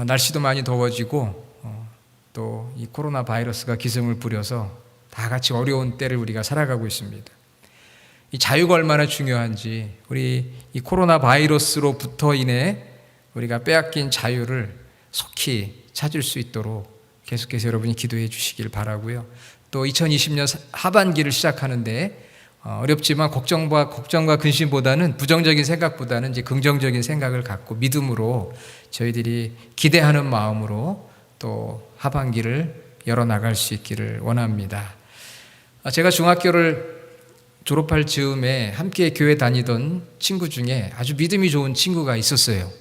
날씨도 많이 더워지고 또 이 코로나 바이러스가 기승을 부려서 다 같이 어려운 때를 우리가 살아가고 있습니다. 이 자유가 얼마나 중요한지, 우리 이 코로나 바이러스로부터 인해 우리가 빼앗긴 자유를 속히 찾을 수 있도록 계속해서 여러분이 기도해 주시길 바라고요. 또 2020년 하반기를 시작하는데 어렵지만 걱정과 근심보다는, 부정적인 생각보다는 이제 긍정적인 생각을 갖고 믿음으로 저희들이 기대하는 마음으로 또 하반기를 열어나갈 수 있기를 원합니다. 제가 중학교를 졸업할 즈음에 함께 교회 다니던 친구 중에 아주 믿음이 좋은 친구가 있었어요.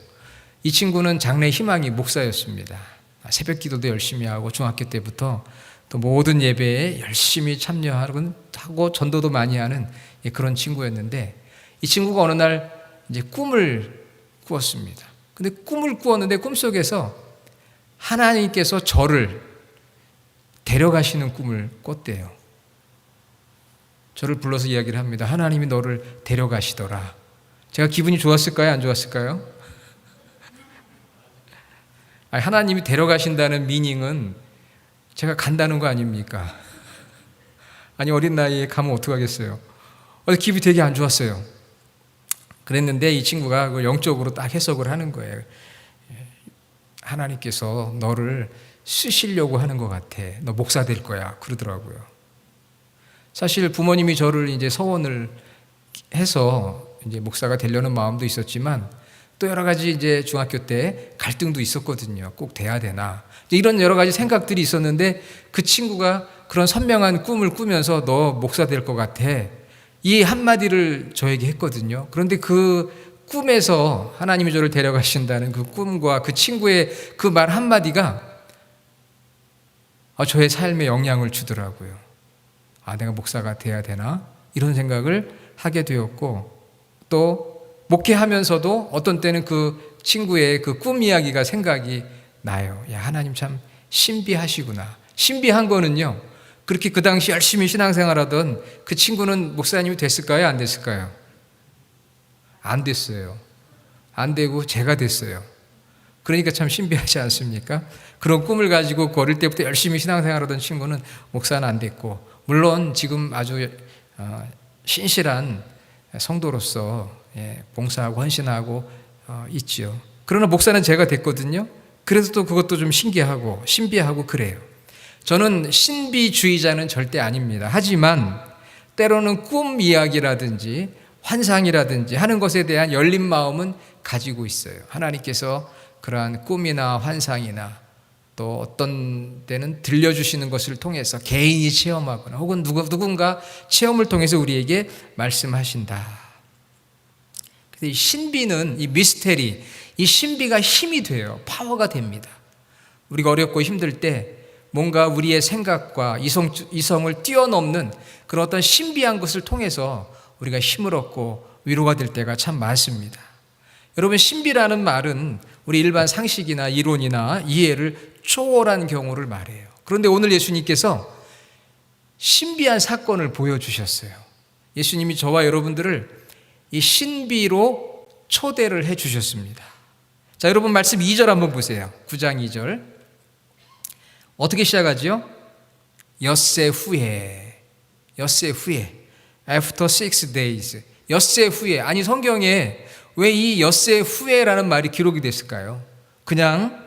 이 친구는 장래 희망이 목사였습니다. 새벽 기도도 열심히 하고 중학교 때부터 또 모든 예배에 열심히 참여하고 전도도 많이 하는 그런 친구였는데, 이 친구가 어느 날 이제 꿈을 꾸었습니다. 근데 꿈을 꾸었는데 꿈속에서 하나님께서 저를 데려가시는 꿈을 꿨대요. 저를 불러서 이야기를 합니다. 하나님이 너를 데려가시더라. 제가 기분이 좋았을까요? 안 좋았을까요? 하나님이 데려가신다는 미닝은 제가 간다는 거 아닙니까? 아니, 어린 나이에 가면 어떡하겠어요? 기분이 되게 안 좋았어요. 그랬는데 이 친구가 그 영적으로 딱 해석을 하는 거예요. 하나님께서 너를 쓰시려고 하는 것 같아. 너 목사 될 거야. 그러더라고요. 사실 부모님이 저를 이제 서원을 해서 이제 목사가 되려는 마음도 있었지만, 또 여러 가지 이제 중학교 때 갈등도 있었거든요. 꼭 돼야 되나. 이런 여러 가지 생각들이 있었는데, 그 친구가 그런 선명한 꿈을 꾸면서 너 목사 될 것 같아. 이 한마디를 저에게 했거든요. 그런데 그 꿈에서 하나님이 저를 데려가신다는 그 꿈과 그 친구의 그 말 한마디가 저의 삶에 영향을 주더라고요. 내가 목사가 돼야 되나? 이런 생각을 하게 되었고, 또 목회하면서도 어떤 때는 그 친구의 그 꿈 이야기가 생각이 나요. 야, 하나님 참 신비하시구나. 신비한 거는요, 그렇게 그 당시 열심히 신앙생활하던 그 친구는 목사님이 됐을까요? 안 됐을까요? 안 됐어요. 안 되고 제가 됐어요. 그러니까 참 신비하지 않습니까? 그런 꿈을 가지고 어릴 때부터 열심히 신앙생활하던 친구는 목사는 안 됐고, 물론 지금 아주 신실한 성도로서 봉사하고 헌신하고 있죠. 그러나 목사는 제가 됐거든요. 그래서 또 그것도 좀 신비하고 그래요. 저는 신비주의자는 절대 아닙니다. 하지만 때로는 꿈 이야기라든지 환상이라든지 하는 것에 대한 열린 마음은 가지고 있어요. 하나님께서 그러한 꿈이나 환상이나 또 어떤 때는 들려주시는 것을 통해서 개인이 체험하거나 혹은 누군가 체험을 통해서 우리에게 말씀하신다. 이 신비는, 이 미스테리, 이 신비가 힘이 돼요. 파워가 됩니다. 우리가 어렵고 힘들 때 뭔가 우리의 생각과 이성을 뛰어넘는 그런 어떤 신비한 것을 통해서 우리가 힘을 얻고 위로가 될 때가 참 많습니다. 여러분, 신비라는 말은 우리 일반 상식이나 이론이나 이해를 초월한 경우를 말해요. 그런데 오늘 예수님께서 신비한 사건을 보여주셨어요. 예수님이 저와 여러분들을 이 신비로 초대를 해주셨습니다. 자, 여러분 말씀 2절 한번 보세요. 9장 2절. 어떻게 시작하죠? 엿새 후에. After 6 days. 엿새 후에. 아니, 성경에 왜 이 엿새 후에라는 말이 기록이 됐을까요? 그냥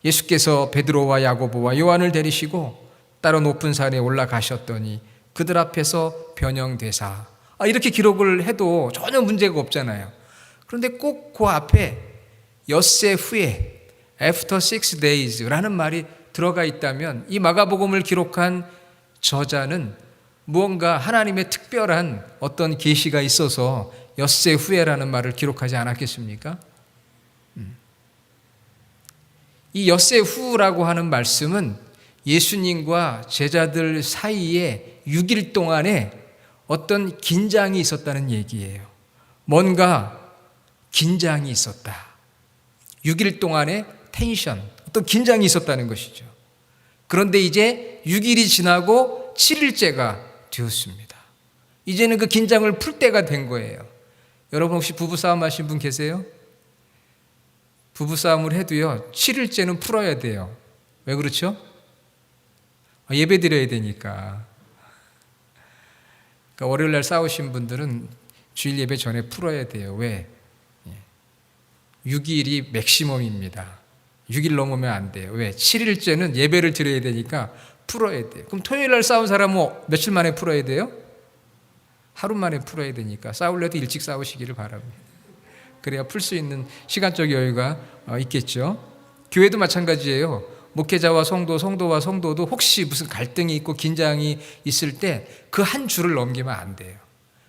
예수께서 베드로와 야고보와 요한을 데리시고 따로 높은 산에 올라가셨더니 그들 앞에서 변형되사. 이렇게 기록을 해도 전혀 문제가 없잖아요. 그런데 꼭 그 앞에 엿새 후에 After 6 days라는 말이 들어가 있다면 이 마가복음을 기록한 저자는 무언가 하나님의 특별한 어떤 계시가 있어서 엿새 후에라는 말을 기록하지 않았겠습니까? 이 엿새 후라고 하는 말씀은 예수님과 제자들 사이에 6일 동안에 어떤 긴장이 있었다는 얘기예요. 뭔가 긴장이 있었다. 6일 동안의 텐션, 어떤 긴장이 있었다는 것이죠. 그런데 이제 6일이 지나고 7일째가 되었습니다. 이제는 그 긴장을 풀 때가 된 거예요. 여러분 혹시 부부싸움 하신 분 계세요? 부부싸움을 해도요 7일째는 풀어야 돼요. 왜 그렇죠? 예배 드려야 되니까. 그러니까 월요일날 싸우신 분들은 주일 예배 전에 풀어야 돼요. 왜? 6일이 맥시멈입니다. 6일 넘으면 안 돼요. 왜? 7일째는 예배를 드려야 되니까 풀어야 돼요. 그럼 토요일날 싸운 사람은 며칠 만에 풀어야 돼요? 하루 만에 풀어야 되니까 싸울래도 일찍 싸우시기를 바랍니다. 그래야 풀 수 있는 시간적 여유가 있겠죠. 교회도 마찬가지예요. 목회자와 성도, 성도와 성도도 혹시 무슨 갈등이 있고 긴장이 있을 때 그 한 줄을 넘기면 안 돼요.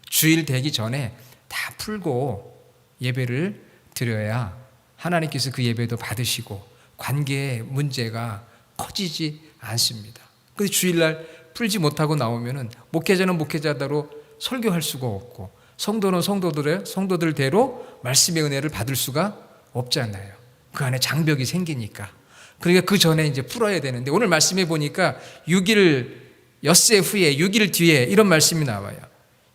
주일 되기 전에 다 풀고 예배를 드려야 하나님께서 그 예배도 받으시고 관계의 문제가 커지지 않습니다. 근데 주일날 풀지 못하고 나오면은 목회자는 목회자대로 설교할 수가 없고 성도는 성도들대로 말씀의 은혜를 받을 수가 없잖아요. 그 안에 장벽이 생기니까. 그러니까 그 전에 이제 풀어야 되는데 오늘 말씀해 보니까 6일 엿새 후에 6일 뒤에 이런 말씀이 나와요.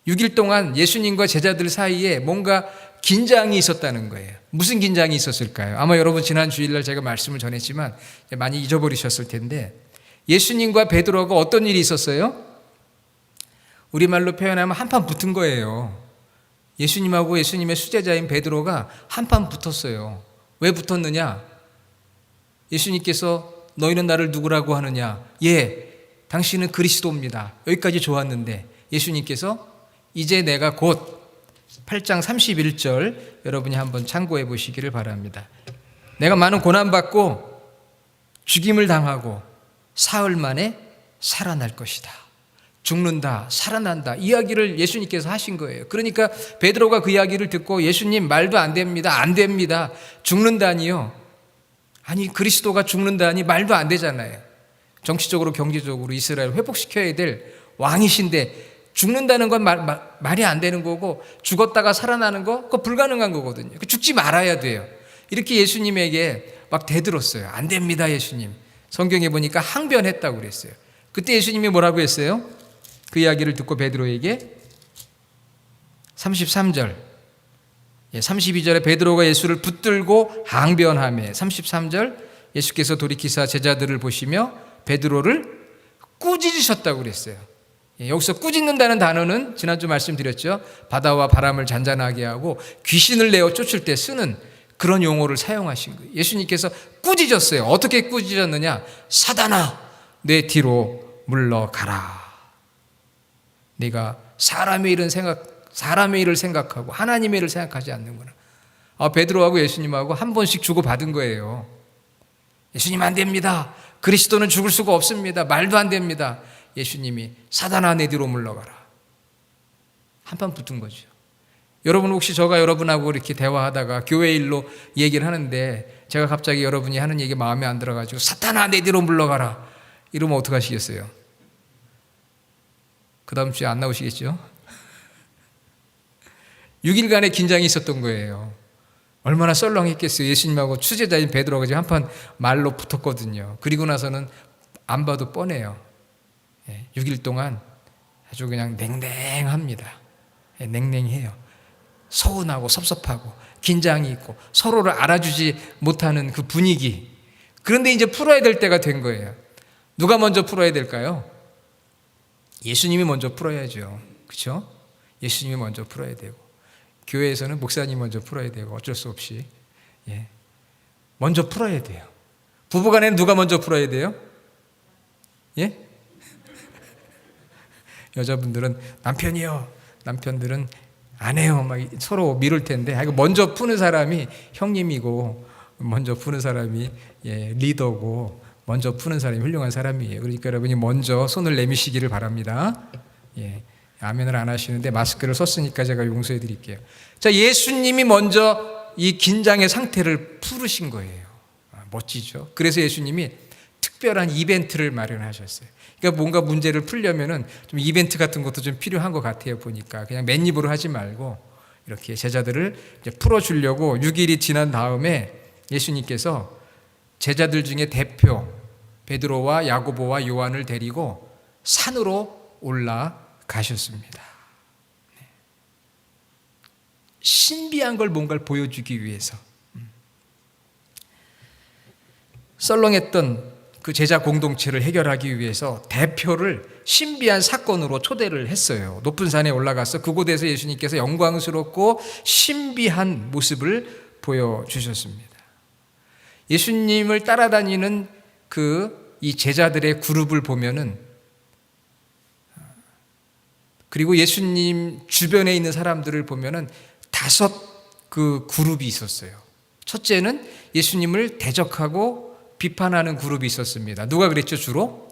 6일 동안 예수님과 제자들 사이에 뭔가 긴장이 있었다는 거예요. 무슨 긴장이 있었을까요? 아마 여러분 지난 주일날 제가 말씀을 전했지만 많이 잊어버리셨을 텐데 예수님과 베드로가 어떤 일이 있었어요? 우리말로 표현하면 한판 붙은 거예요. 예수님하고 예수님의 수제자인 베드로가 한판 붙었어요. 왜 붙었느냐? 예수님께서 너희는 나를 누구라고 하느냐? 예, 당신은 그리스도입니다. 여기까지 좋았는데 예수님께서 이제 내가 곧 8장 31절 여러분이 한번 참고해 보시기를 바랍니다. 내가 많은 고난받고 죽임을 당하고 사흘 만에 살아날 것이다. 죽는다, 살아난다 이야기를 예수님께서 하신 거예요. 그러니까 베드로가 그 이야기를 듣고 예수님 말도 안 됩니다. 안 됩니다. 죽는다니요. 아니 그리스도가 죽는다니 말도 안 되잖아요. 정치적으로 경제적으로 이스라엘 회복시켜야 될 왕이신데 죽는다는 건 말이 안 되는 거고 죽었다가 살아나는 거 그거 불가능한 거거든요. 죽지 말아야 돼요. 이렇게 예수님에게 막 대들었어요. 안 됩니다 예수님. 성경에 보니까 항변했다고 그랬어요. 그때 예수님이 뭐라고 했어요? 그 이야기를 듣고 베드로에게 33절 32절에 베드로가 예수를 붙들고 항변하며 33절 예수께서 돌이키사 제자들을 보시며 베드로를 꾸짖으셨다고 그랬어요. 여기서 꾸짖는다는 단어는 지난주 말씀드렸죠. 바다와 바람을 잔잔하게 하고 귀신을 내어 쫓을 때 쓰는 그런 용어를 사용하신 거예요. 예수님께서 꾸짖었어요. 어떻게 꾸짖었느냐? 사단아 내 뒤로 물러가라. 네가 사람의 일을 생각하고 하나님의 일을 생각하지 않는구나. 베드로하고 예수님하고 한 번씩 주고받은 거예요. 예수님 안 됩니다. 그리스도는 죽을 수가 없습니다. 말도 안 됩니다. 예수님이 사단아 내 뒤로 물러가라. 한판 붙은 거죠. 여러분 혹시 저가 여러분하고 이렇게 대화하다가 교회 일로 얘기를 하는데 제가 갑자기 여러분이 하는 얘기 마음에 안 들어가지고 사단아 내 뒤로 물러가라 이러면 어떡하시겠어요? 그 다음 주에 안 나오시겠죠? 6일간의 긴장이 있었던 거예요. 얼마나 썰렁했겠어요. 예수님하고 수제자인 베드로가 지금 한판 말로 붙었거든요. 그리고 나서는 안 봐도 뻔해요. 6일 동안 아주 그냥 냉랭합니다. 냉랭해요. 서운하고 섭섭하고 긴장이 있고 서로를 알아주지 못하는 그 분위기. 그런데 이제 풀어야 될 때가 된 거예요. 누가 먼저 풀어야 될까요? 예수님이 먼저 풀어야죠. 그렇죠? 예수님이 먼저 풀어야 되고 교회에서는 목사님이 먼저 풀어야 되고 어쩔 수 없이 먼저 풀어야 돼요. 부부간에는 누가 먼저 풀어야 돼요? 예? 여자분들은 남편이요. 남편들은 아내요. 막 서로 미룰 텐데 먼저 푸는 사람이 형님이고 먼저 푸는 사람이 리더고 먼저 푸는 사람이 훌륭한 사람이에요. 그러니까 여러분이 먼저 손을 내미시기를 바랍니다. 아멘을 안 하시는데 마스크를 썼으니까 제가 용서해 드릴게요. 자, 예수님이 먼저 이 긴장의 상태를 풀으신 거예요. 멋지죠? 그래서 예수님이 특별한 이벤트를 마련하셨어요. 그러니까 뭔가 문제를 풀려면은 좀 이벤트 같은 것도 좀 필요한 것 같아요. 보니까 그냥 맨입으로 하지 말고 이렇게 제자들을 이제 풀어주려고 6일이 지난 다음에 예수님께서 제자들 중에 대표 베드로와 야고보와 요한을 데리고 산으로 올라가셨습니다. 신비한 걸 뭔가를 보여주기 위해서. 썰렁했던 그 제자 공동체를 해결하기 위해서 대표를 신비한 사건으로 초대를 했어요. 높은 산에 올라가서 그곳에서 예수님께서 영광스럽고 신비한 모습을 보여주셨습니다. 예수님을 따라다니는 이 제자들의 그룹을 보면은, 그리고 예수님 주변에 있는 사람들을 보면은 5 그룹이 있었어요. 첫째는 예수님을 대적하고 비판하는 그룹이 있었습니다. 누가 그랬죠? 주로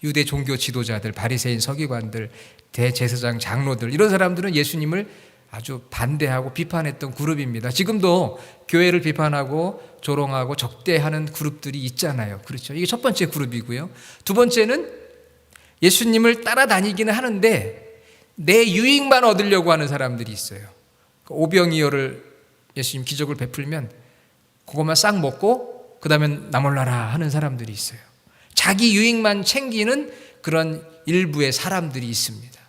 유대 종교 지도자들, 바리새인 서기관들, 대제사장 장로들, 이런 사람들은 예수님을 아주 반대하고 비판했던 그룹입니다. 지금도 교회를 비판하고 조롱하고 적대하는 그룹들이 있잖아요. 그렇죠? 이게 첫 번째 그룹이고요. 두 번째는 예수님을 따라다니기는 하는데 내 유익만 얻으려고 하는 사람들이 있어요. 오병이어를 예수님 기적을 베풀면 그것만 싹 먹고 그 다음에 나 몰라라 하는 사람들이 있어요. 자기 유익만 챙기는 그런 일부의 사람들이 있습니다.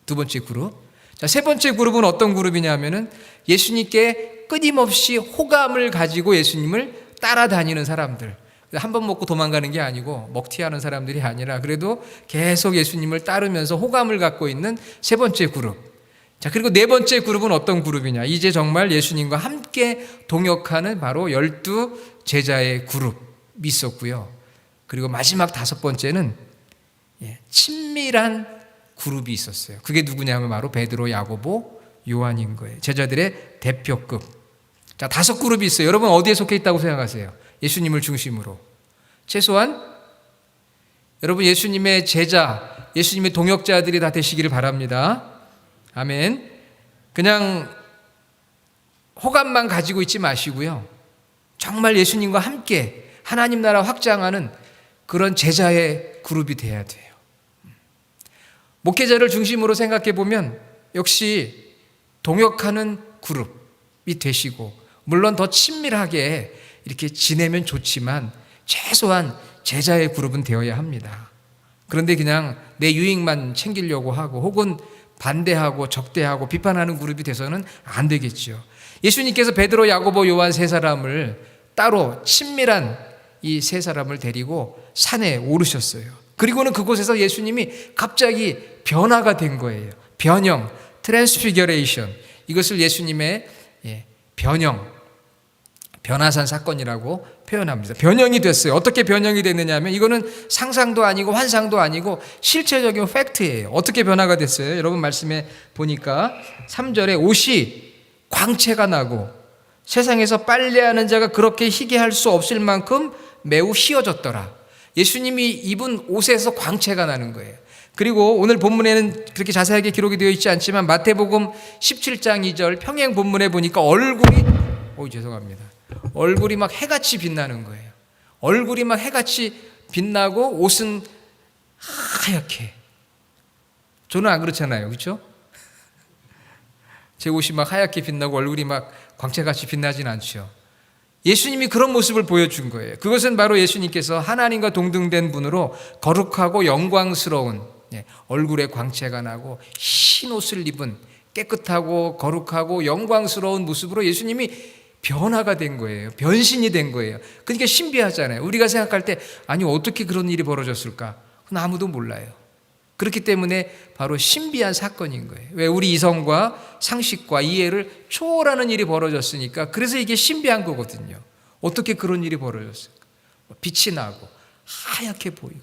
두 번째 그룹. 자, 세 번째 그룹은 어떤 그룹이냐 하면은 예수님께 끊임없이 호감을 가지고 예수님을 따라다니는 사람들. 한 번 먹고 도망가는 게 아니고 먹튀하는 사람들이 아니라 그래도 계속 예수님을 따르면서 호감을 갖고 있는 세 번째 그룹. 자, 그리고 네 번째 그룹은 어떤 그룹이냐? 이제 정말 예수님과 함께 동역하는 바로 12 제자의 그룹이 있었고요. 그리고 마지막 5번째는 친밀한 그룹이 있었어요. 그게 누구냐면 바로 베드로, 야고보, 요한인 거예요. 제자들의 대표급. 자, 5 그룹이 있어요. 여러분 어디에 속해 있다고 생각하세요? 예수님을 중심으로. 최소한 여러분 예수님의 제자, 예수님의 동역자들이 다 되시기를 바랍니다. 아멘. 그냥 호감만 가지고 있지 마시고요. 정말 예수님과 함께 하나님 나라 확장하는 그런 제자의 그룹이 돼야 돼요. 목회자를 중심으로 생각해 보면 역시 동역하는 그룹이 되시고, 물론 더 친밀하게 이렇게 지내면 좋지만 최소한 제자의 그룹은 되어야 합니다. 그런데 그냥 내 유익만 챙기려고 하고 혹은 반대하고 적대하고 비판하는 그룹이 돼서는 안 되겠죠. 예수님께서 베드로, 야고보, 요한 3사람을 따로 친밀한 이 3사람을 데리고 산에 오르셨어요. 그리고는 그곳에서 예수님이 갑자기 변화가 된 거예요. 변형, 트랜스피겨레이션. 이것을 예수님의 변화산 사건이라고 표현합니다. 변형이 됐어요. 어떻게 변형이 됐느냐 하면 이거는 상상도 아니고 환상도 아니고 실체적인 팩트예요. 어떻게 변화가 됐어요? 여러분 말씀에 보니까 3절에 옷이 광채가 나고 세상에서 빨래하는 자가 그렇게 희게 할 수 없을 만큼 매우 희어졌더라. 예수님이 입은 옷에서 광채가 나는 거예요. 그리고 오늘 본문에는 그렇게 자세하게 기록이 되어 있지 않지만 마태복음 17장 2절 평행 본문에 보니까 얼굴이 막 해같이 빛나는 거예요. 얼굴이 막 해같이 빛나고 옷은 하얗게. 저는 안 그렇잖아요. 그렇죠? 제 옷이 막 하얗게 빛나고 얼굴이 막 광채같이 빛나진 않죠. 예수님이 그런 모습을 보여준 거예요. 그것은 바로 예수님께서 하나님과 동등된 분으로 거룩하고 영광스러운 얼굴에 광채가 나고 흰 옷을 입은 깨끗하고 거룩하고 영광스러운 모습으로 예수님이 변화가 된 거예요. 변신이 된 거예요. 그러니까 신비하잖아요. 우리가 생각할 때 아니 어떻게 그런 일이 벌어졌을까? 그건 아무도 몰라요. 그렇기 때문에 바로 신비한 사건인 거예요. 왜? 우리 이성과 상식과 이해를 초월하는 일이 벌어졌으니까. 그래서 이게 신비한 거거든요. 어떻게 그런 일이 벌어졌을까? 빛이 나고 하얗게 보이고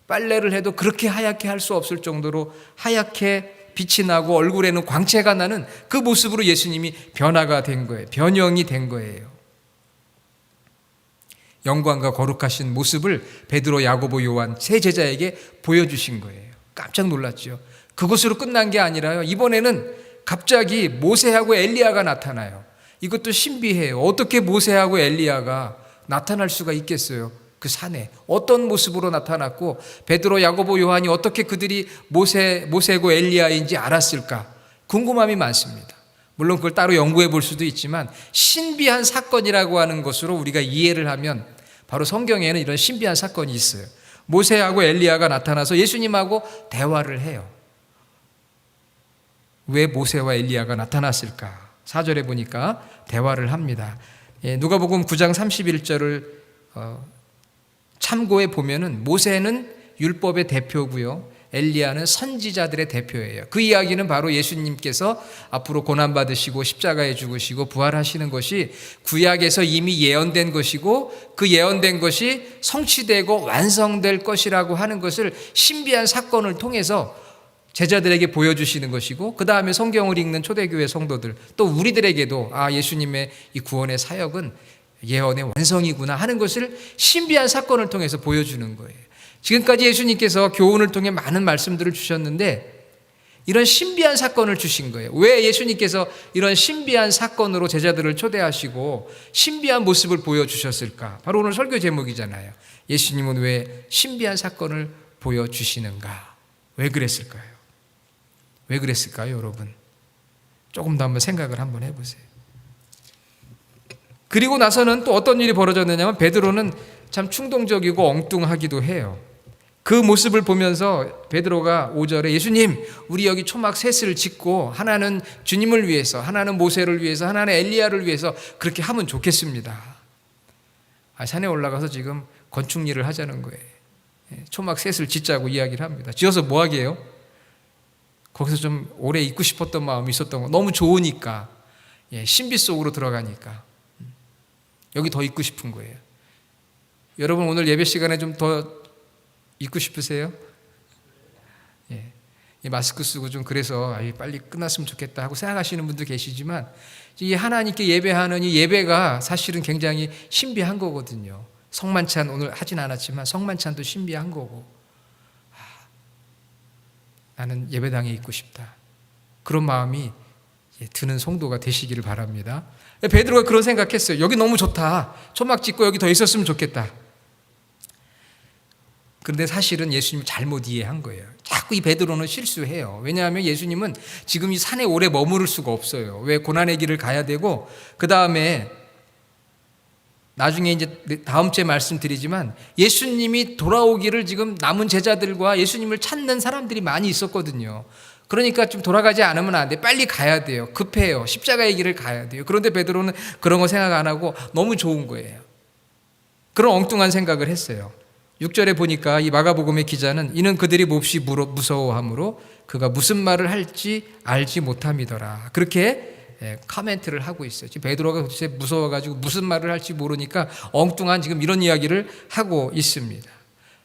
빨래를 해도 그렇게 하얗게 할 수 없을 정도로 하얗게 빛이 나고 얼굴에는 광채가 나는 그 모습으로 예수님이 변화가 된 거예요. 변형이 된 거예요. 영광과 거룩하신 모습을 베드로, 야고보, 요한 3 제자에게 보여주신 거예요. 깜짝 놀랐죠. 그것으로 끝난 게 아니라요. 이번에는 갑자기 모세하고 엘리야가 나타나요. 이것도 신비해요. 어떻게 모세하고 엘리야가 나타날 수가 있겠어요? 그 산에 어떤 모습으로 나타났고 베드로, 야고보, 요한이 어떻게 그들이 모세고 엘리야인지 알았을까? 궁금함이 많습니다. 물론 그걸 따로 연구해 볼 수도 있지만 신비한 사건이라고 하는 것으로 우리가 이해를 하면 바로 성경에는 이런 신비한 사건이 있어요. 모세하고 엘리야가 나타나서 예수님하고 대화를 해요. 왜 모세와 엘리야가 나타났을까? 4절에 보니까 대화를 합니다. 누가복음 9장 31절을 참고해 보면은 모세는 율법의 대표고요, 엘리야는 선지자들의 대표예요. 그 이야기는 바로 예수님께서 앞으로 고난받으시고 십자가에 죽으시고 부활하시는 것이 구약에서 이미 예언된 것이고, 그 예언된 것이 성취되고 완성될 것이라고 하는 것을 신비한 사건을 통해서 제자들에게 보여주시는 것이고, 그 다음에 성경을 읽는 초대교회 성도들, 또 우리들에게도 예수님의 이 구원의 사역은 예언의 완성이구나 하는 것을 신비한 사건을 통해서 보여주는 거예요. 지금까지 예수님께서 교훈을 통해 많은 말씀들을 주셨는데 이런 신비한 사건을 주신 거예요. 왜 예수님께서 이런 신비한 사건으로 제자들을 초대하시고 신비한 모습을 보여주셨을까? 바로 오늘 설교 제목이잖아요. 예수님은 왜 신비한 사건을 보여주시는가? 왜 그랬을까요? 왜 그랬을까요, 여러분? 조금 더 한번 생각을 한번 해보세요. 그리고 나서는 또 어떤 일이 벌어졌느냐면 베드로는 참 충동적이고 엉뚱하기도 해요. 그 모습을 보면서 베드로가 5절에 예수님, 우리 여기 초막 셋을 짓고 하나는 주님을 위해서, 하나는 모세를 위해서, 하나는 엘리야를 위해서 그렇게 하면 좋겠습니다. 산에 올라가서 지금 건축 일을 하자는 거예요. 초막 셋을 짓자고 이야기를 합니다. 지어서 뭐 하게요? 거기서 좀 오래 있고 싶었던 마음이 있었던 거, 너무 좋으니까, 신비 속으로 들어가니까 여기 더 있고 싶은 거예요. 여러분 오늘 예배 시간에 좀 더 있고 싶으세요? 마스크 쓰고 좀 그래서 빨리 끝났으면 좋겠다 하고 생각하시는 분도 계시지만, 이 하나님께 예배하는 이 예배가 사실은 굉장히 신비한 거거든요. 성만찬 오늘 하진 않았지만 성만찬도 신비한 거고, 나는 예배당에 있고 싶다, 그런 마음이 드는 성도가 되시기를 바랍니다. 베드로가 그런 생각했어요. 여기 너무 좋다, 초막 짓고 여기 더 있었으면 좋겠다. 그런데 사실은 예수님을 잘못 이해한 거예요. 자꾸 이 베드로는 실수해요. 왜냐하면 예수님은 지금 이 산에 오래 머무를 수가 없어요. 왜? 고난의 길을 가야 되고, 그 다음에 나중에 이제 다음 주에 말씀드리지만 예수님이 돌아오기를 지금 남은 제자들과 예수님을 찾는 사람들이 많이 있었거든요. 그러니까 좀 돌아가지 않으면 안 돼. 빨리 가야 돼요. 급해요. 십자가의 길을 가야 돼요. 그런데 베드로는 그런 거 생각 안 하고 너무 좋은 거예요. 그런 엉뚱한 생각을 했어요. 6절에 보니까 이 마가복음의 기자는 이는 그들이 몹시 무서워하므로 그가 무슨 말을 할지 알지 못함이더라, 그렇게 코멘트를 하고 있어요. 지금 베드로가 도대체 무서워가지고 무슨 말을 할지 모르니까 엉뚱한 지금 이런 이야기를 하고 있습니다.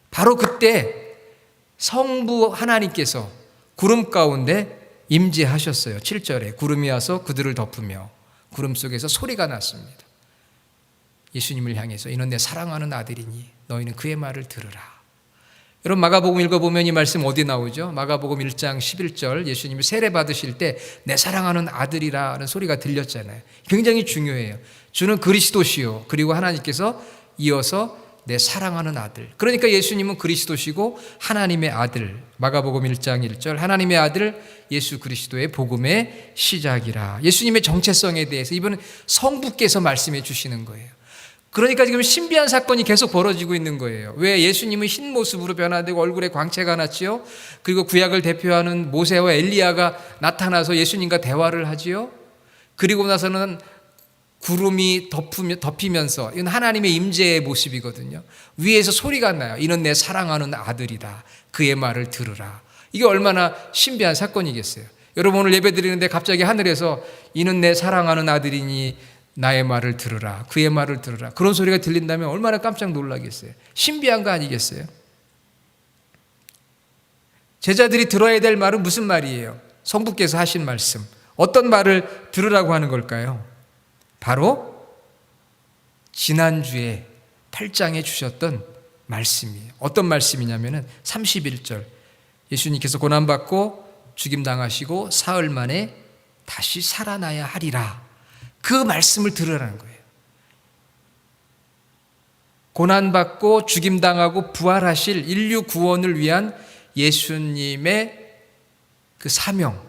바로 그때 성부 하나님께서 구름 가운데 임재하셨어요. 7절에 구름이 와서 그들을 덮으며 구름 속에서 소리가 났습니다. 예수님을 향해서 이는 내 사랑하는 아들이니 너희는 그의 말을 들으라. 여러분 마가복음 읽어보면 이 말씀 어디 나오죠? 마가복음 1장 11절, 예수님이 세례 받으실 때 내 사랑하는 아들이라는 소리가 들렸잖아요. 굉장히 중요해요. 주는 그리스도시요, 그리고 하나님께서 이어서 내 사랑하는 아들. 그러니까 예수님은 그리스도시고 하나님의 아들. 마가복음 1장 1절, 하나님의 아들 예수 그리스도의 복음의 시작이라. 예수님의 정체성에 대해서 이번엔 성부께서 말씀해 주시는 거예요. 그러니까 지금 신비한 사건이 계속 벌어지고 있는 거예요. 왜? 예수님은 흰 모습으로 변화되고 얼굴에 광채가 났지요. 그리고 구약을 대표하는 모세와 엘리야가 나타나서 예수님과 대화를 하지요. 그리고 나서는 구름이 덮이면서, 이건 하나님의 임재의 모습이거든요. 위에서 소리가 나요. 이는 내 사랑하는 아들이다, 그의 말을 들으라. 이게 얼마나 신비한 사건이겠어요. 여러분 오늘 예배 드리는데 갑자기 하늘에서 이는 내 사랑하는 아들이니 나의 말을 들으라, 그의 말을 들으라, 그런 소리가 들린다면 얼마나 깜짝 놀라겠어요. 신비한 거 아니겠어요? 제자들이 들어야 될 말은 무슨 말이에요? 성부께서 하신 말씀, 어떤 말을 들으라고 하는 걸까요? 바로 지난주에 8장에 주셨던 말씀이에요. 어떤 말씀이냐면 31절, 예수님께서 고난받고 죽임당하시고 사흘 만에 다시 살아나야 하리라, 그 말씀을 들으라는 거예요. 고난받고 죽임당하고 부활하실 인류 구원을 위한 예수님의 그 사명,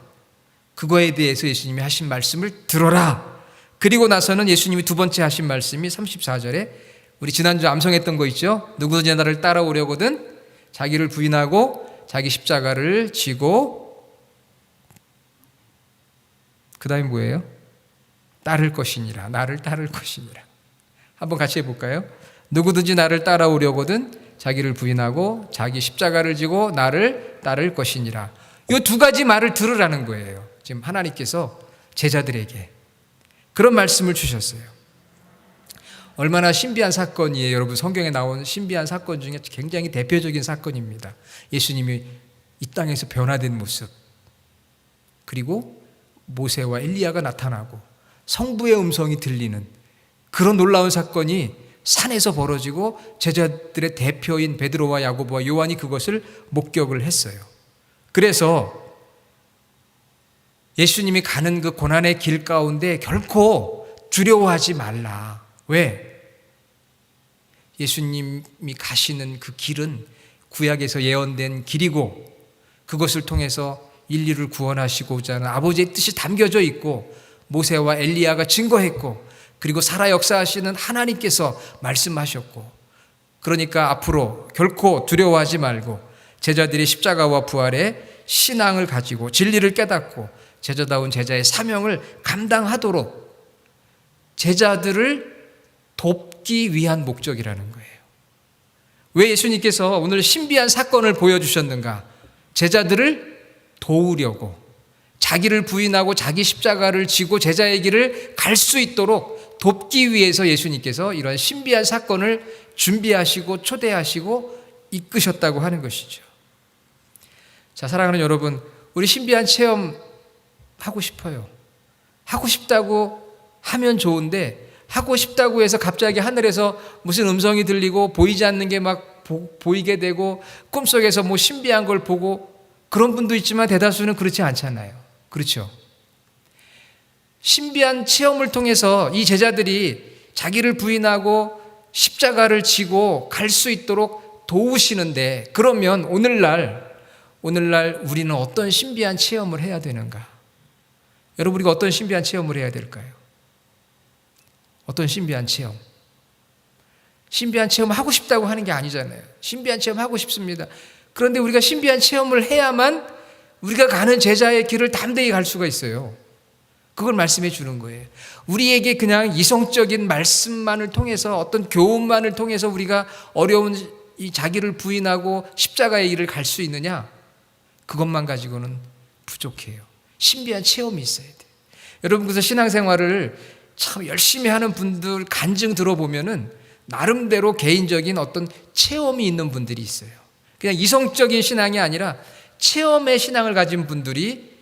그거에 대해서 예수님이 하신 말씀을 들어라. 그리고 나서는 예수님이 두 번째 하신 말씀이 34절에 우리 지난주 암송했던 거 있죠? 누구든지 나를 따라오려거든 자기를 부인하고 자기 십자가를 지고, 그 다음에 뭐예요? 따를 것이니라. 나를 따를 것이니라. 한번 같이 해볼까요? 누구든지 나를 따라오려거든 자기를 부인하고 자기 십자가를 지고 나를 따를 것이니라. 이 두 가지 말을 들으라는 거예요. 지금 하나님께서 제자들에게 그런 말씀을 주셨어요. 얼마나 신비한 사건이에요. 여러분, 성경에 나온 신비한 사건 중에 굉장히 대표적인 사건입니다. 예수님이 이 땅에서 변화된 모습, 그리고 모세와 엘리야가 나타나고 성부의 음성이 들리는 그런 놀라운 사건이 산에서 벌어지고 제자들의 대표인 베드로와 야고보와 요한이 그것을 목격을 했어요. 그래서 예수님이 가는 그 고난의 길 가운데 결코 두려워하지 말라. 왜? 예수님이 가시는 그 길은 구약에서 예언된 길이고 그것을 통해서 인류를 구원하시고자 하는 아버지의 뜻이 담겨져 있고 모세와 엘리야가 증거했고 그리고 살아 역사하시는 하나님께서 말씀하셨고, 그러니까 앞으로 결코 두려워하지 말고 제자들이 십자가와 부활의 신앙을 가지고 진리를 깨닫고 제자다운 제자의 사명을 감당하도록 제자들을 돕기 위한 목적이라는 거예요. 왜 예수님께서 오늘 신비한 사건을 보여주셨는가? 제자들을 도우려고, 자기를 부인하고 자기 십자가를 지고 제자의 길을 갈 수 있도록 돕기 위해서 예수님께서 이런 신비한 사건을 준비하시고 초대하시고 이끄셨다고 하는 것이죠. 자, 사랑하는 여러분, 우리 신비한 체험 하고 싶어요. 하고 싶다고 하면 좋은데, 하고 싶다고 해서 갑자기 하늘에서 무슨 음성이 들리고 보이지 않는 게 막 보이게 되고 꿈속에서 뭐 신비한 걸 보고 그런 분도 있지만 대다수는 그렇지 않잖아요. 그렇죠? 신비한 체험을 통해서 이 제자들이 자기를 부인하고 십자가를 지고 갈 수 있도록 도우시는데, 그러면 오늘날 우리는 어떤 신비한 체험을 해야 되는가? 여러분, 우리가 어떤 신비한 체험을 해야 될까요? 어떤 신비한 체험? 신비한 체험 하고 싶다고 하는 게 아니잖아요. 신비한 체험 하고 싶습니다. 그런데 우리가 신비한 체험을 해야만 우리가 가는 제자의 길을 담대히 갈 수가 있어요. 그걸 말씀해 주는 거예요. 우리에게 그냥 이성적인 말씀만을 통해서, 어떤 교훈만을 통해서 우리가 어려운 이 자기를 부인하고 십자가의 길을 갈 수 있느냐? 그것만 가지고는 부족해요. 신비한 체험이 있어야 돼요. 여러분, 그래서 신앙생활을 참 열심히 하는 분들 간증 들어보면은 나름대로 개인적인 어떤 체험이 있는 분들이 있어요. 그냥 이성적인 신앙이 아니라 체험의 신앙을 가진 분들이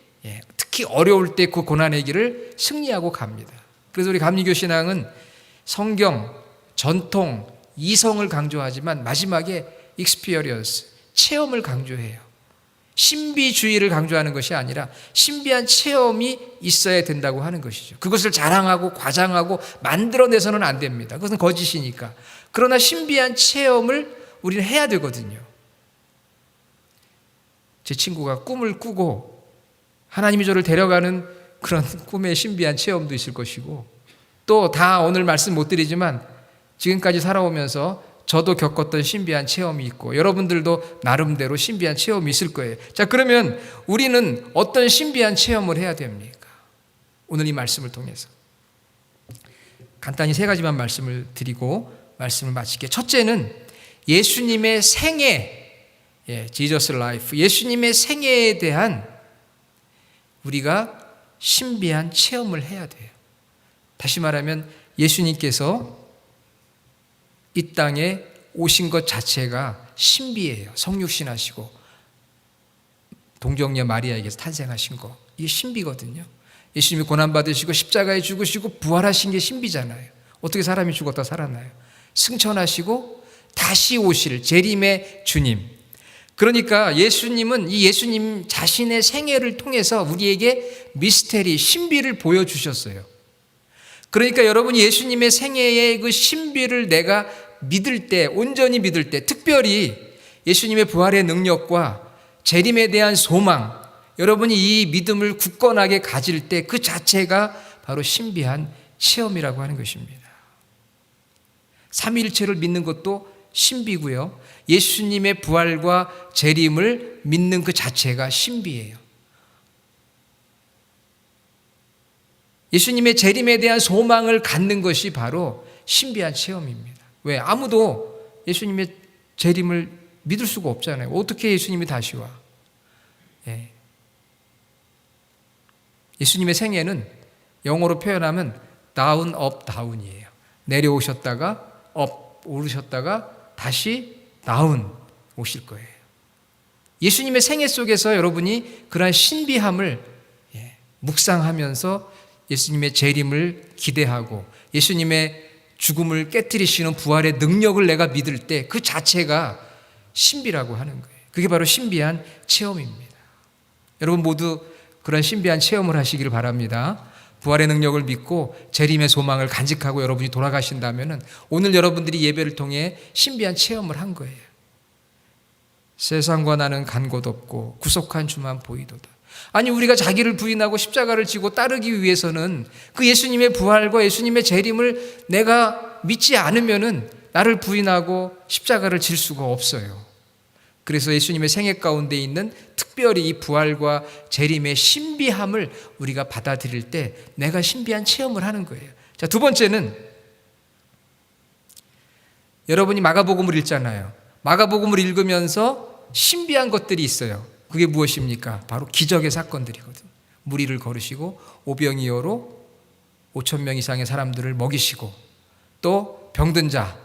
특히 어려울 때 그 고난의 길을 승리하고 갑니다. 그래서 우리 감리교 신앙은 성경, 전통, 이성을 강조하지만 마지막에 experience, 체험을 강조해요. 신비주의를 강조하는 것이 아니라 신비한 체험이 있어야 된다고 하는 것이죠. 그것을 자랑하고 과장하고 만들어내서는 안 됩니다. 그것은 거짓이니까. 그러나 신비한 체험을 우리는 해야 되거든요. 제 친구가 꿈을 꾸고 하나님이 저를 데려가는 그런 꿈의 신비한 체험도 있을 것이고, 또 다 오늘 말씀 못 드리지만 지금까지 살아오면서 저도 겪었던 신비한 체험이 있고 여러분들도 나름대로 신비한 체험이 있을 거예요. 자, 그러면 우리는 어떤 신비한 체험을 해야 됩니까? 오늘 이 말씀을 통해서 간단히 세 가지만 말씀을 드리고 말씀을 마칠게요. 첫째는 예수님의 생애, Jesus Life, 예수님의 생애에 대한 우리가 신비한 체험을 해야 돼요. 다시 말하면 예수님께서 이 땅에 오신 것 자체가 신비예요. 성육신하시고 동정녀 마리아에게서 탄생하신 거, 이게 신비거든요. 예수님이 고난받으시고 십자가에 죽으시고 부활하신 게 신비잖아요. 어떻게 사람이 죽었다 살아나요? 승천하시고 다시 오실 재림의 주님. 그러니까 예수님은 이 예수님 자신의 생애를 통해서 우리에게 미스테리, 신비를 보여주셨어요. 그러니까 여러분, 예수님의 생애의 그 신비를 내가 믿을 때, 온전히 믿을 때, 특별히 예수님의 부활의 능력과 재림에 대한 소망, 여러분이 이 믿음을 굳건하게 가질 때 그 자체가 바로 신비한 체험이라고 하는 것입니다. 삼위일체를 믿는 것도 신비고요. 예수님의 부활과 재림을 믿는 그 자체가 신비예요. 예수님의 재림에 대한 소망을 갖는 것이 바로 신비한 체험입니다. 왜? 아무도 예수님의 재림을 믿을 수가 없잖아요. 어떻게 예수님이 다시 와? 예. 예수님의 생애는 영어로 표현하면 다운 업 다운이에요. 내려오셨다가 업 오르셨다가 다시 다운 오실 거예요. 예수님의 생애 속에서 여러분이 그러한 신비함을 묵상하면서 예수님의 재림을 기대하고 예수님의 죽음을 깨뜨리시는 부활의 능력을 내가 믿을 때 그 자체가 신비라고 하는 거예요. 그게 바로 신비한 체험입니다. 여러분 모두 그런 신비한 체험을 하시기를 바랍니다. 부활의 능력을 믿고 재림의 소망을 간직하고 여러분이 돌아가신다면 오늘 여러분들이 예배를 통해 신비한 체험을 한 거예요. 세상과 나는 간 곳 없고 구속한 주만 보이도다. 아니 우리가 자기를 부인하고 십자가를 지고 따르기 위해서는 그 예수님의 부활과 예수님의 재림을 내가 믿지 않으면은 나를 부인하고 십자가를 질 수가 없어요. 그래서 예수님의 생애 가운데 있는 특별히 이 부활과 재림의 신비함을 우리가 받아들일 때 내가 신비한 체험을 하는 거예요. 자, 두 번째는 여러분이 마가복음을 읽잖아요. 마가복음을 읽으면서 신비한 것들이 있어요. 그게 무엇입니까? 바로 기적의 사건들이거든요. 무리를 걸으시고 오병이어로 5,000명 이상의 사람들을 먹이시고 또 병든 자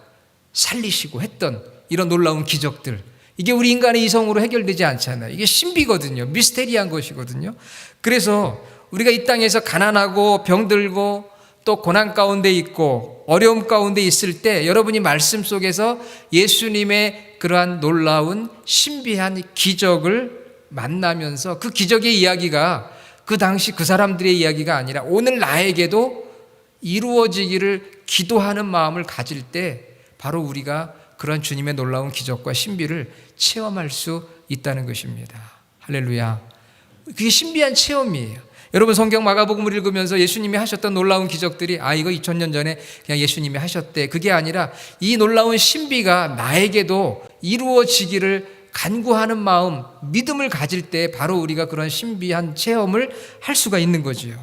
살리시고 했던 이런 놀라운 기적들. 이게 우리 인간의 이성으로 해결되지 않잖아요. 이게 신비거든요. 미스테리한 것이거든요. 그래서 우리가 이 땅에서 가난하고 병들고 또 고난 가운데 있고 어려움 가운데 있을 때 여러분이 말씀 속에서 예수님의 그러한 놀라운 신비한 기적을 만나면서 그 기적의 이야기가 그 당시 그 사람들의 이야기가 아니라 오늘 나에게도 이루어지기를 기도하는 마음을 가질 때 바로 우리가 그런 주님의 놀라운 기적과 신비를 체험할 수 있다는 것입니다. 할렐루야. 그게 신비한 체험이에요. 여러분 성경 마가복음을 읽으면서 예수님이 하셨던 놀라운 기적들이 이거 2000년 전에 그냥 예수님이 하셨대. 그게 아니라 이 놀라운 신비가 나에게도 이루어지기를 간구하는 마음, 믿음을 가질 때 바로 우리가 그런 신비한 체험을 할 수가 있는 거지요.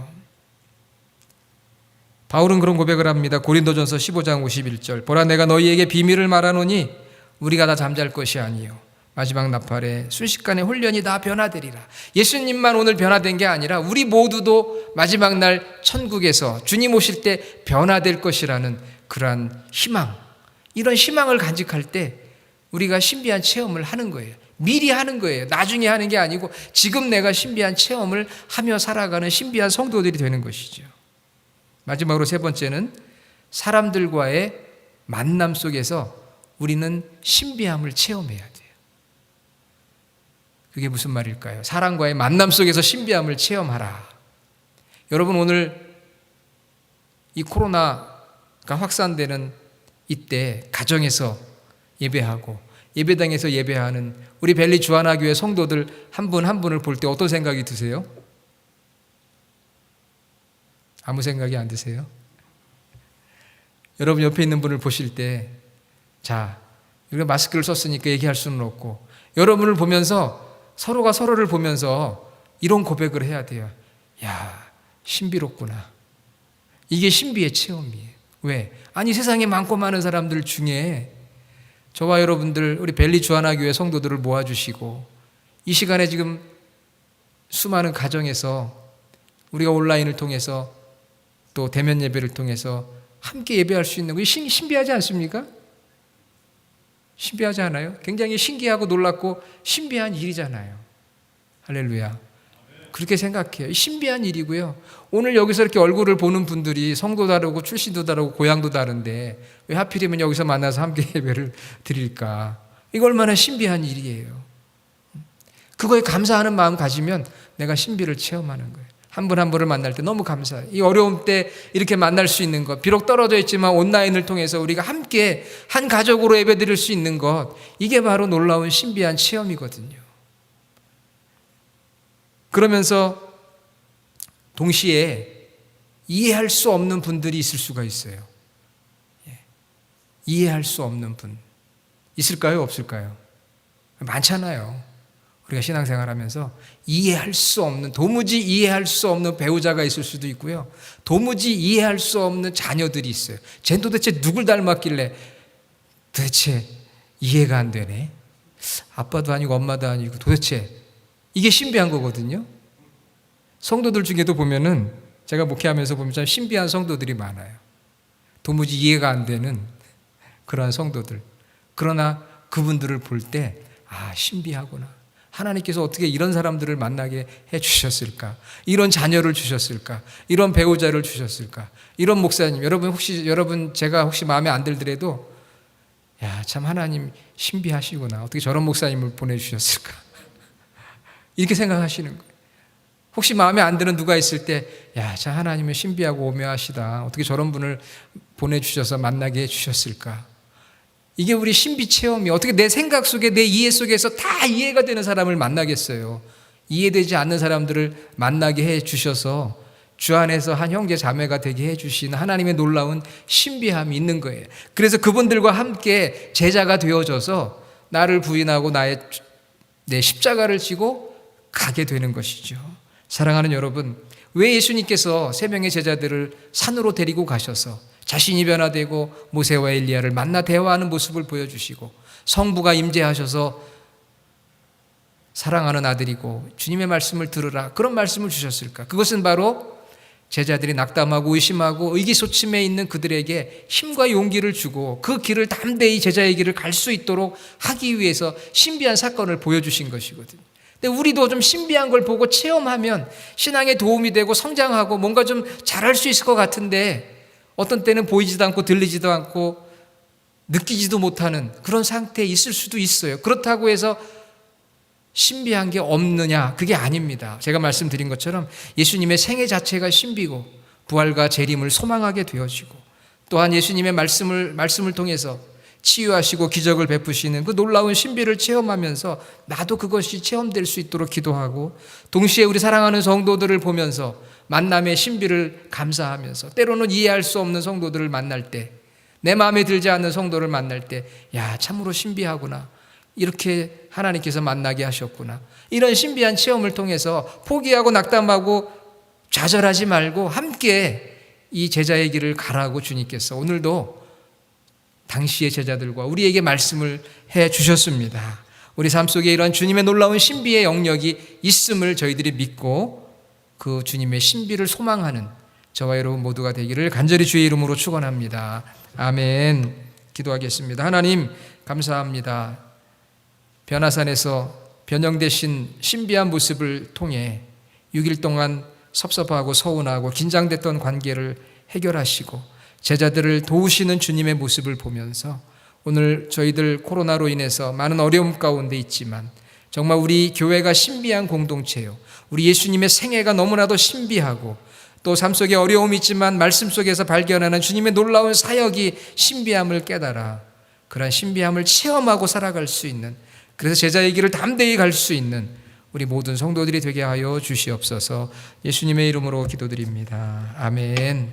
바울은 그런 고백을 합니다. 고린도전서 15장 51절. 보라 내가 너희에게 비밀을 말하노니 우리가 다 잠잘 것이 아니요 마지막 나팔에 순식간에 홀련히 다 변화되리라. 예수님만 오늘 변화된 게 아니라 우리 모두도 마지막 날 천국에서 주님 오실 때 변화될 것이라는 그러한 희망, 이런 희망을 간직할 때 우리가 신비한 체험을 하는 거예요. 미리 하는 거예요. 나중에 하는 게 아니고 지금 내가 신비한 체험을 하며 살아가는 신비한 성도들이 되는 것이죠. 마지막으로 세 번째는 사람들과의 만남 속에서 우리는 신비함을 체험해야 돼요. 그게 무슨 말일까요? 사람과의 만남 속에서 신비함을 체험하라. 여러분 오늘 이 코로나가 확산되는 이때 가정에서 예배하고 예배당에서 예배하는 우리 벨리 주하나교회 성도들 한 분 한 분을 볼 때 어떤 생각이 드세요? 아무 생각이 안 드세요? 여러분 옆에 있는 분을 보실 때 자, 우리가 마스크를 썼으니까 얘기할 수는 없고 여러분을 보면서 서로가 서로를 보면서 이런 고백을 해야 돼요. 야, 신비롭구나. 이게 신비의 체험이에요. 왜? 아니 세상에 많고 많은 사람들 중에 저와 여러분들 우리 벨리 주하나교회 성도들을 모아주시고 이 시간에 지금 수많은 가정에서 우리가 온라인을 통해서 또 대면 예배를 통해서 함께 예배할 수 있는 거 신비하지 않습니까? 신비하지 않아요? 굉장히 신기하고 놀랍고 신비한 일이잖아요. 할렐루야. 그렇게 생각해요. 신비한 일이고요. 오늘 여기서 이렇게 얼굴을 보는 분들이 성도 다르고 출신도 다르고 고향도 다른데 왜 하필이면 여기서 만나서 함께 예배를 드릴까? 이거 얼마나 신비한 일이에요. 그거에 감사하는 마음 가지면 내가 신비를 체험하는 거예요. 한 분 한 분을 만날 때 너무 감사해요. 이 어려움 때 이렇게 만날 수 있는 것, 비록 떨어져 있지만 온라인을 통해서 우리가 함께 한 가족으로 예배 드릴 수 있는 것, 이게 바로 놀라운 신비한 체험이거든요. 그러면서 동시에 이해할 수 없는 분들이 있을 수가 있어요. 이해할 수 없는 분 있을까요? 없을까요? 많잖아요. 우리가 신앙생활하면서 이해할 수 없는, 도무지 이해할 수 없는 배우자가 있을 수도 있고요. 도무지 이해할 수 없는 자녀들이 있어요. 쟤는 도대체 누굴 닮았길래 도대체 이해가 안 되네. 아빠도 아니고 엄마도 아니고 도대체 이게 신비한 거거든요. 성도들 중에도 보면은 제가 목회하면서 보면 참 신비한 성도들이 많아요. 도무지 이해가 안 되는 그러한 성도들. 그러나 그분들을 볼 때 신비하구나. 하나님께서 어떻게 이런 사람들을 만나게 해주셨을까? 이런 자녀를 주셨을까? 이런 배우자를 주셨을까? 이런 목사님, 여러분 제가 혹시 마음에 안 들더라도 참 하나님 신비하시구나. 어떻게 저런 목사님을 보내주셨을까? 이렇게 생각하시는 거예요. 혹시 마음에 안 드는 누가 있을 때 참 하나님은 신비하고 오묘하시다. 어떻게 저런 분을 보내주셔서 만나게 해주셨을까? 이게 우리 신비 체험이 어떻게 내 생각 속에 내 이해 속에서 다 이해가 되는 사람을 만나겠어요. 이해되지 않는 사람들을 만나게 해주셔서 주 안에서 한 형제 자매가 되게 해주신 하나님의 놀라운 신비함이 있는 거예요. 그래서 그분들과 함께 제자가 되어져서 나를 부인하고 내 십자가를 지고 가게 되는 것이죠. 사랑하는 여러분, 왜 예수님께서 세 명의 제자들을 산으로 데리고 가셔서 자신이 변화되고 모세와 엘리야를 만나 대화하는 모습을 보여주시고 성부가 임재하셔서 사랑하는 아들이고 주님의 말씀을 들으라 그런 말씀을 주셨을까? 그것은 바로 제자들이 낙담하고 의심하고 의기소침해 있는 그들에게 힘과 용기를 주고 그 길을 담대히 제자의 길을 갈 수 있도록 하기 위해서 신비한 사건을 보여주신 것이거든요. 근데 우리도 좀 신비한 걸 보고 체험하면 신앙에 도움이 되고 성장하고 뭔가 좀 잘할 수 있을 것 같은데 어떤 때는 보이지도 않고 들리지도 않고 느끼지도 못하는 그런 상태에 있을 수도 있어요. 그렇다고 해서 신비한 게 없느냐? 그게 아닙니다. 제가 말씀드린 것처럼 예수님의 생애 자체가 신비고 부활과 재림을 소망하게 되어지고 또한 예수님의 말씀을 통해서 치유하시고 기적을 베푸시는 그 놀라운 신비를 체험하면서 나도 그것이 체험될 수 있도록 기도하고 동시에 우리 사랑하는 성도들을 보면서 만남의 신비를 감사하면서 때로는 이해할 수 없는 성도들을 만날 때 내 마음에 들지 않는 성도를 만날 때 참으로 신비하구나. 이렇게 하나님께서 만나게 하셨구나. 이런 신비한 체험을 통해서 포기하고 낙담하고 좌절하지 말고 함께 이 제자의 길을 가라고 주님께서 오늘도 당시의 제자들과 우리에게 말씀을 해 주셨습니다. 우리 삶 속에 이러한 주님의 놀라운 신비의 영역이 있음을 저희들이 믿고 그 주님의 신비를 소망하는 저와 여러분 모두가 되기를 간절히 주의 이름으로 축원합니다. 아멘. 기도하겠습니다. 하나님 감사합니다. 변화산에서 변형되신 신비한 모습을 통해 6일 동안 섭섭하고 서운하고 긴장됐던 관계를 해결하시고 제자들을 도우시는 주님의 모습을 보면서 오늘 저희들 코로나로 인해서 많은 어려움 가운데 있지만 정말 우리 교회가 신비한 공동체요. 우리 예수님의 생애가 너무나도 신비하고 또 삶 속에 어려움이 있지만 말씀 속에서 발견하는 주님의 놀라운 사역이 신비함을 깨달아 그런 신비함을 체험하고 살아갈 수 있는 그래서 제자의 길을 담대히 갈 수 있는 우리 모든 성도들이 되게 하여 주시옵소서. 예수님의 이름으로 기도드립니다. 아멘.